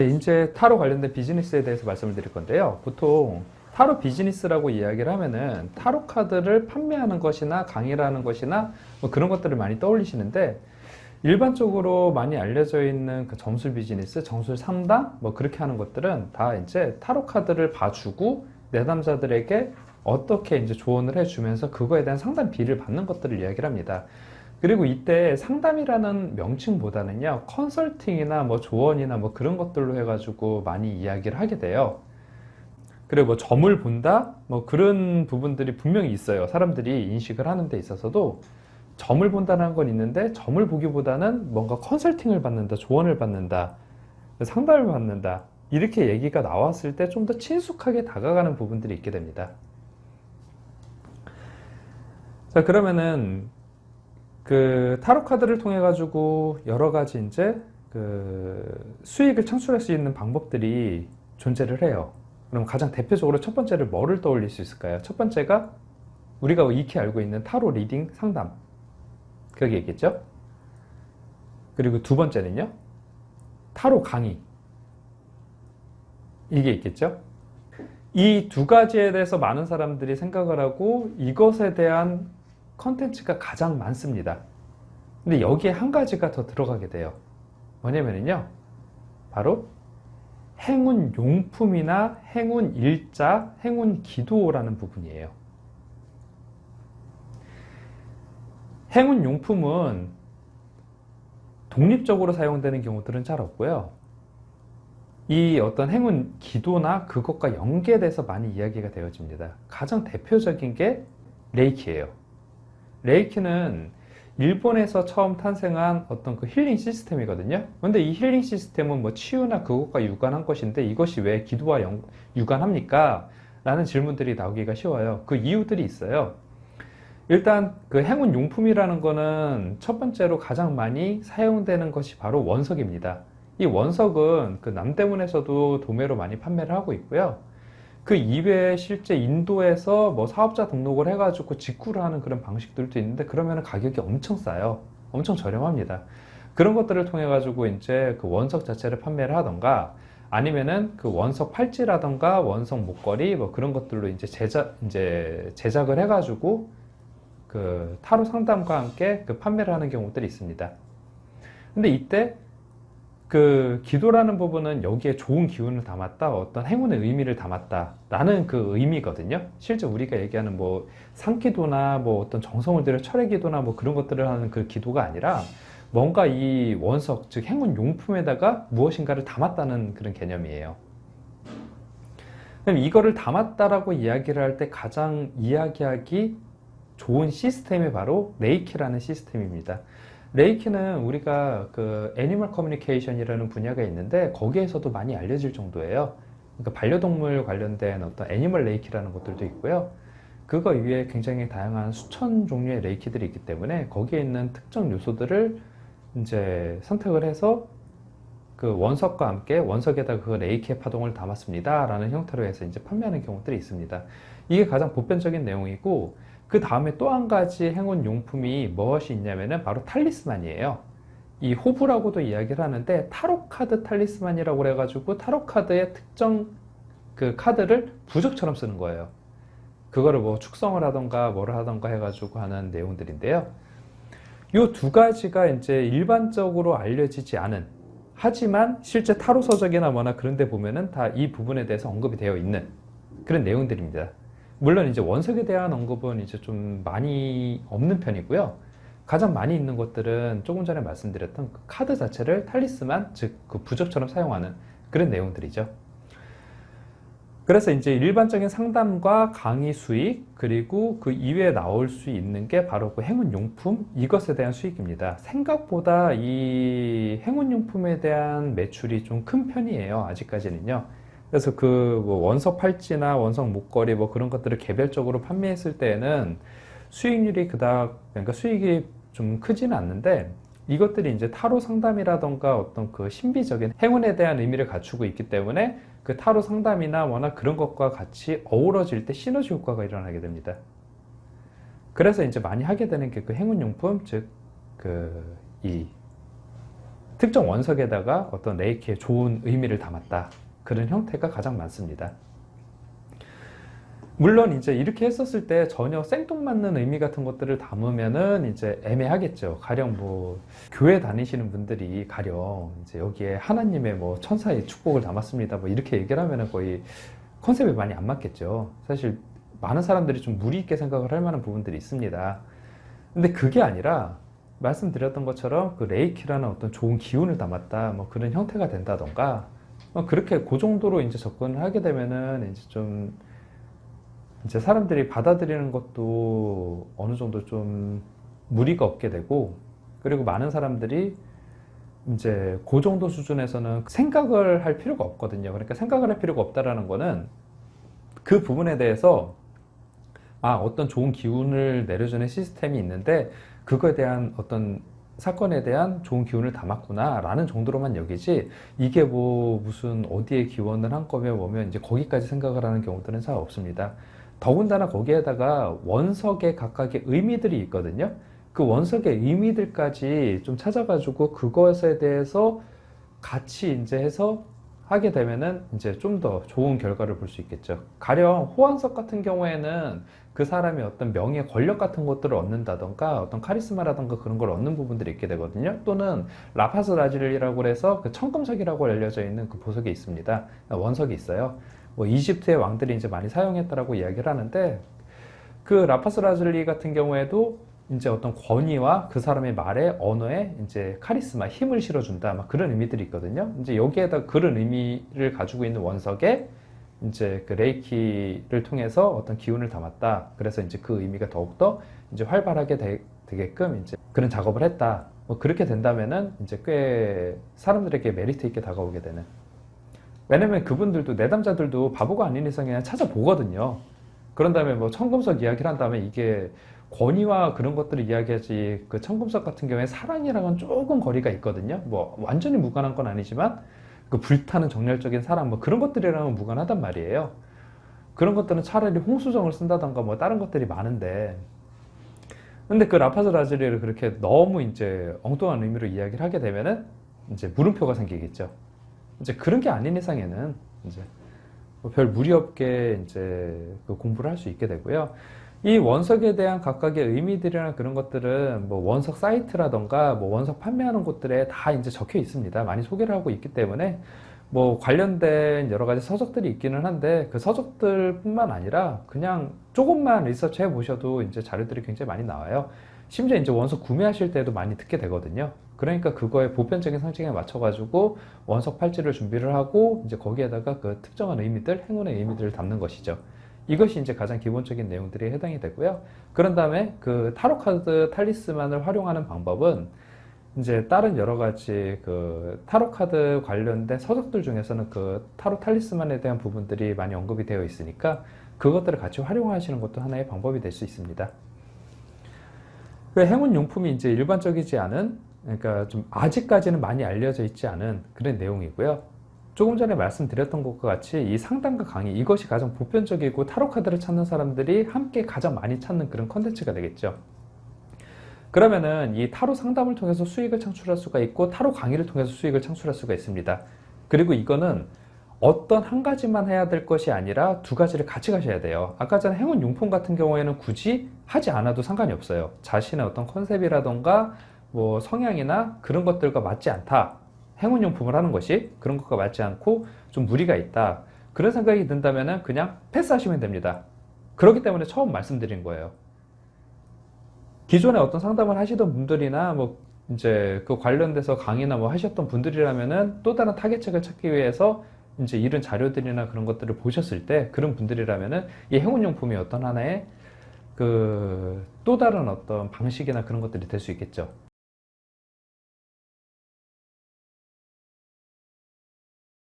이제 타로 관련된 비즈니스에 대해서 말씀을 드릴 건데요. 보통 타로 비즈니스라고 이야기를 하면은 타로 카드를 판매하는 것이나 강의를 하는 것이나 뭐 그런 것들을 많이 떠올리시는데, 일반적으로 많이 알려져 있는 그 점술 비즈니스, 점술 상담 뭐 그렇게 하는 것들은 다 이제 타로 카드를 봐주고 내담자들에게 어떻게 이제 조언을 해주면서 그거에 대한 상담비를 받는 것들을 이야기를 합니다. 그리고 이때 상담이라는 명칭보다는요, 컨설팅이나 뭐 조언이나 뭐 그런 것들로 해가지고 많이 이야기를 하게 돼요. 그리고 뭐 점을 본다? 뭐 그런 부분들이 분명히 있어요. 사람들이 인식을 하는 데 있어서도 점을 본다는 건 있는데, 점을 보기보다는 뭔가 컨설팅을 받는다, 조언을 받는다, 상담을 받는다, 이렇게 얘기가 나왔을 때 좀 더 친숙하게 다가가는 부분들이 있게 됩니다. 자, 그러면은 그 타로 카드를 통해 가지고 여러 가지 이제 그 수익을 창출할 수 있는 방법들이 존재를 해요. 그럼 가장 대표적으로 첫 번째를 뭐를 떠올릴 수 있을까요? 첫 번째가 우리가 익히 알고 있는 타로 리딩 상담, 그게 있겠죠? 그리고 두 번째는요, 타로 강의, 이게 있겠죠? 이 두 가지에 대해서 많은 사람들이 생각을 하고 이것에 대한 컨텐츠가 가장 많습니다. 근데 여기에 한 가지가 더 들어가게 돼요. 뭐냐면요, 바로 행운 용품이나 행운 일자, 행운 기도라는 부분이에요. 행운 용품은 독립적으로 사용되는 경우들은 잘 없고요. 이 어떤 행운 기도나 그것과 연계돼서 많이 이야기가 되어집니다. 가장 대표적인 게 레이키예요. 레이키는 일본에서 처음 탄생한 어떤 그 힐링 시스템이거든요. 근데 이 힐링 시스템은 뭐 치유나 그것과 유관한 것인데 이것이 왜 기도와 유관합니까? 라는 질문들이 나오기가 쉬워요. 그 이유들이 있어요. 일단 그 행운 용품이라는 거는 첫 번째로 가장 많이 사용되는 것이 바로 원석입니다. 이 원석은 그 남대문에서도 도매로 많이 판매를 하고 있고요. 그 이외에 실제 인도에서 뭐 사업자 등록을 해가지고 직구를 하는 그런 방식들도 있는데, 그러면 가격이 엄청 싸요. 엄청 저렴합니다. 그런 것들을 통해 가지고 이제 그 원석 자체를 판매를 하던가, 아니면은 그 원석 팔찌라던가 원석 목걸이 뭐 그런 것들로 이제 제작을 해가지고 그 타로 상담과 함께 그 판매를 하는 경우들이 있습니다. 근데 이때 그 기도라는 부분은 여기에 좋은 기운을 담았다, 어떤 행운의 의미를 담았다 라는 그 의미거든요. 실제 우리가 얘기하는 뭐 상기도나 뭐 어떤 정성을 들여 철의 기도나 뭐 그런 것들을 하는 그 기도가 아니라, 뭔가 이 원석, 즉 행운 용품에다가 무엇인가를 담았다는 그런 개념이에요. 그럼 이거를 담았다라고 이야기를 할 때 가장 이야기하기 좋은 시스템이 바로 레이키라는 시스템입니다. 레이키는 우리가 그 애니멀 커뮤니케이션이라는 분야가 있는데 거기에서도 많이 알려질 정도예요. 그러니까 반려동물 관련된 어떤 애니멀 레이키라는 것들도 있고요. 그거 위에 굉장히 다양한 수천 종류의 레이키들이 있기 때문에 거기에 있는 특정 요소들을 이제 선택을 해서 그 원석과 함께 원석에다가 그 레이키의 파동을 담았습니다 라는 형태로 해서 이제 판매하는 경우들이 있습니다. 이게 가장 보편적인 내용이고, 그 다음에 또 한 가지 행운 용품이 무엇이 있냐면은 바로 탈리스만이에요. 이 호부라고도 이야기를 하는데 타로 카드 탈리스만이라고 그래가지고 타로 카드의 특정 그 카드를 부적처럼 쓰는 거예요. 그거를 뭐 축성을 하던가 뭐를 하던가 해가지고 하는 내용들인데요. 이 두 가지가 이제 일반적으로 알려지지 않은, 하지만 실제 타로 서적이나 뭐나 그런 데 보면은 다 이 부분에 대해서 언급이 되어 있는 그런 내용들입니다. 물론 이제 원석에 대한 언급은 이제 좀 많이 없는 편이고요. 가장 많이 있는 것들은 조금 전에 말씀드렸던 그 카드 자체를 탈리스만, 즉 그 부적처럼 사용하는 그런 내용들이죠. 그래서 이제 일반적인 상담과 강의 수익, 그리고 그 이외에 나올 수 있는 게 바로 그 행운용품, 이것에 대한 수익입니다. 생각보다 이 행운용품에 대한 매출이 좀 큰 편이에요, 아직까지는요. 그래서 그 뭐 원석 팔찌나 원석 목걸이 뭐 그런 것들을 개별적으로 판매했을 때에는 수익률이 그러니까 수익이 좀 크지는 않는데, 이것들이 이제 타로 상담이라던가 어떤 그 신비적인 행운에 대한 의미를 갖추고 있기 때문에 그 타로 상담이나 워낙 그런 것과 같이 어우러질 때 시너지 효과가 일어나게 됩니다. 그래서 이제 많이 하게 되는 게 그 행운용품, 즉 그 이 특정 원석에다가 어떤 레이키의 좋은 의미를 담았다. 그런 형태가 가장 많습니다. 물론 이제 이렇게 했었을 때 전혀 생뚱맞는 의미 같은 것들을 담으면은 이제 애매하겠죠. 가령 뭐 교회 다니시는 분들이 가령 이제 여기에 하나님의 뭐 천사의 축복을 담았습니다. 뭐 이렇게 얘기를 하면은 거의 컨셉에 많이 안 맞겠죠. 사실 많은 사람들이 좀 무리 있게 생각을 할 만한 부분들이 있습니다. 근데 그게 아니라 말씀드렸던 것처럼 그 레이키라는 어떤 좋은 기운을 담았다. 뭐 그런 형태가 된다던가 그렇게 그 정도로 이제 접근을 하게 되면은 이제 좀 이제 사람들이 받아들이는 것도 어느 정도 좀 무리가 없게 되고, 그리고 많은 사람들이 이제 그 정도 수준에서는 생각을 할 필요가 없거든요. 그러니까 생각을 할 필요가 없다라는 거는 그 부분에 대해서 어떤 좋은 기운을 내려주는 시스템이 있는데 그거에 대한 어떤 사건에 대한 좋은 기운을 담았구나 라는 정도로만 여기지, 이게 뭐 무슨 어디에 기원을 한 거면 뭐면 이제 거기까지 생각을 하는 경우들은 잘 없습니다. 더군다나 거기에다가 원석의 각각의 의미들이 있거든요. 그 원석의 의미들까지 좀 찾아가지고 그것에 대해서 같이 이제 해서 하게 되면은 이제 좀 더 좋은 결과를 볼 수 있겠죠. 가령 호황석 같은 경우에는 그 사람이 어떤 명예, 권력 같은 것들을 얻는다던가 어떤 카리스마라던가 그런 걸 얻는 부분들이 있게 되거든요. 또는 라파스 라즐리라고 해서 그 청금석이라고 알려져 있는 그 보석이 있습니다. 원석이 있어요. 뭐 이집트의 왕들이 이제 많이 사용했다라고 이야기를 하는데, 그 라파스 라즐리 같은 경우에도 이제 어떤 권위와 그 사람의 말에, 언어에 이제 카리스마, 힘을 실어준다, 막 그런 의미들이 있거든요. 이제 여기에다 그런 의미를 가지고 있는 원석에 이제 그 레이키를 통해서 어떤 기운을 담았다. 그래서 이제 그 의미가 더욱더 이제 활발하게 되게끔 이제 그런 작업을 했다. 뭐 그렇게 된다면은 이제 꽤 사람들에게 메리트 있게 다가오게 되는. 왜냐면 그분들도, 내담자들도 바보가 아닌 이상 그냥 찾아보거든요. 그런 다음에 뭐 청금석 이야기를 한 다음에 이게 권위와 그런 것들을 이야기하지, 그 청금석 같은 경우에 사랑이랑은 조금 거리가 있거든요. 뭐 완전히 무관한 건 아니지만 그 불타는 정열적인 사랑, 뭐 그런 것들이랑은 무관하단 말이에요. 그런 것들은 차라리 홍수정을 쓴다던가 뭐 다른 것들이 많은데, 근데 그 라파스 라즐리를 그렇게 너무 이제 엉뚱한 의미로 이야기를 하게 되면은 이제 물음표가 생기겠죠. 이제 그런 게 아닌 이상에는 이제 별 무리 없게 이제 그 공부를 할 수 있게 되고요. 이 원석에 대한 각각의 의미들이나 그런 것들은 뭐 원석 사이트라던가 뭐 원석 판매하는 곳들에 다 이제 적혀 있습니다. 많이 소개를 하고 있기 때문에 뭐 관련된 여러 가지 서적들이 있기는 한데, 그 서적들뿐만 아니라 그냥 조금만 리서치 해 보셔도 이제 자료들이 굉장히 많이 나와요. 심지어 이제 원석 구매하실 때도 많이 듣게 되거든요. 그러니까 그거에 보편적인 상징에 맞춰가지고 원석 팔찌를 준비를 하고 이제 거기에다가 그 특정한 의미들, 행운의 의미들을 담는 것이죠. 이것이 이제 가장 기본적인 내용들이 해당이 되고요. 그런 다음에 그 타로 카드 탈리스만을 활용하는 방법은 이제 다른 여러 가지 그 타로 카드 관련된 서적들 중에서는 그 타로 탈리스만에 대한 부분들이 많이 언급이 되어 있으니까 그것들을 같이 활용하시는 것도 하나의 방법이 될 수 있습니다. 그 행운 용품이 이제 일반적이지 않은, 그러니까 좀 아직까지는 많이 알려져 있지 않은 그런 내용이고요. 조금 전에 말씀드렸던 것과 같이 이 상담과 강의, 이것이 가장 보편적이고 타로 카드를 찾는 사람들이 함께 가장 많이 찾는 그런 컨텐츠가 되겠죠. 그러면은 이 타로 상담을 통해서 수익을 창출할 수가 있고 타로 강의를 통해서 수익을 창출할 수가 있습니다. 그리고 이거는 어떤 한 가지만 해야 될 것이 아니라 두 가지를 같이 가셔야 돼요. 아까 전에 행운 용품 같은 경우에는 굳이 하지 않아도 상관이 없어요. 자신의 어떤 컨셉이라던가 뭐 성향이나 그런 것들과 맞지 않다. 행운 용품을 하는 것이 그런 것과 맞지 않고 좀 무리가 있다. 그런 생각이 든다면 그냥 패스하시면 됩니다. 그렇기 때문에 처음 말씀드린 거예요. 기존에 어떤 상담을 하시던 분들이나 뭐 이제 그 관련돼서 강의나 뭐 하셨던 분들이라면은 또 다른 타겟책을 찾기 위해서 이제 이런 자료들이나 그런 것들을 보셨을 때, 그런 분들이라면은 이 행운용품이 어떤 하나의 그 또 다른 어떤 방식이나 그런 것들이 될 수 있겠죠.